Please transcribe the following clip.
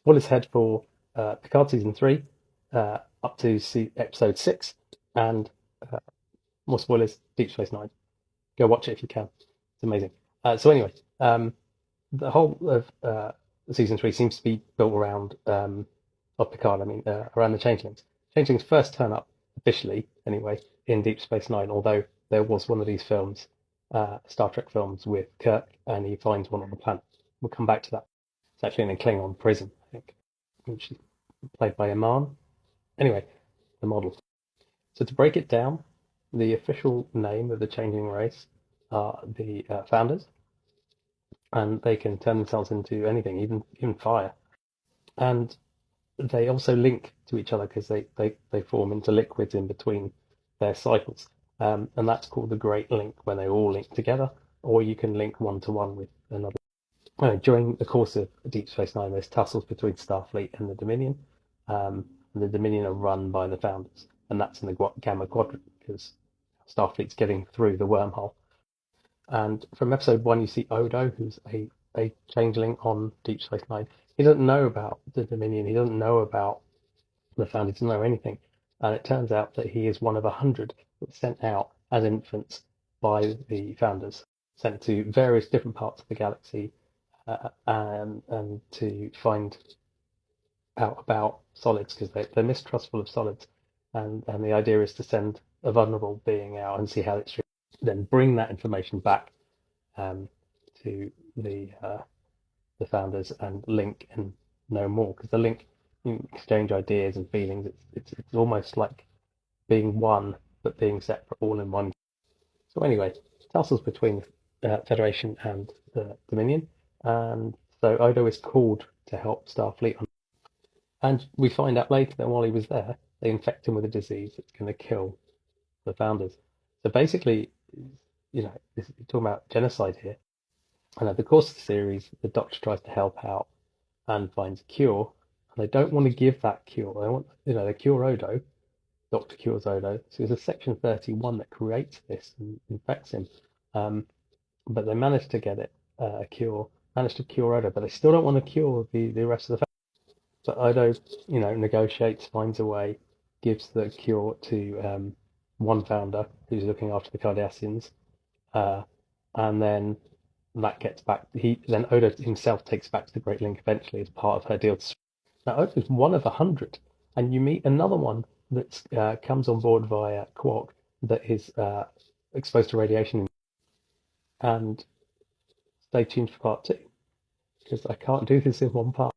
all is head for Picard season 3, up to episode 6, and uh, more spoilers, Deep Space Nine. Go watch it if you can. It's amazing. So anyway, the whole of season 3 seems to be built around of Picard. I mean, around the Changelings. Changelings first turn up officially, anyway, in Deep Space Nine. Although there was one of these films, Star Trek films with Kirk, and he finds one on the planet. We'll come back to that. It's actually in a Klingon prison, I think, which is played by Iman. Anyway, the model. So to break it down, the official name of the Changeling race are the founders, and they can turn themselves into anything, even fire. And they also link to each other because they form into liquids in between their cycles. And that's called the Great Link when they all link together, or you can link one to one with another. During the course of Deep Space Nine, there's tussles between Starfleet and the Dominion. And the Dominion are run by the founders, and that's in the Gamma Quadrant because Starfleet's getting through the wormhole. And from episode 1, you see Odo, who's a changeling on Deep Space Nine. He doesn't know about the Dominion. He doesn't know about the founders. He doesn't know anything. And it turns out that he is one of 100 that were sent out as infants by the founders, sent to various different parts of the galaxy, and to find out about solids because they're mistrustful of solids. And the idea is to send a vulnerable being out and see how it's treated, then bring that information back to the founders and link and know more because the link exchange ideas and feelings. It's almost like being one but being separate all in one. So anyway, tussles between the Federation and the Dominion, and so Odo is called to help Starfleet. And we find out later that while he was there, they infect him with a disease that's going to kill the founders. So basically, you're talking about genocide here. And over the course of the series, the Doctor tries to help out and finds a cure. And they don't want to give that cure. They want, they cure Odo. Doctor cures Odo. So it's a Section 31 that creates this and infects him. But they managed to get it a cure, managed to cure Odo, but they still don't want to cure the rest of the family. So Odo, negotiates, finds a way, gives the cure to one founder who's looking after the Cardassians, and then that gets back. Then Odo himself takes back to the Great Link eventually as part of her deal. Now Odo's one of 100, and you meet another one that comes on board via Quark that is exposed to radiation. And stay tuned for part 2 because I can't do this in one part.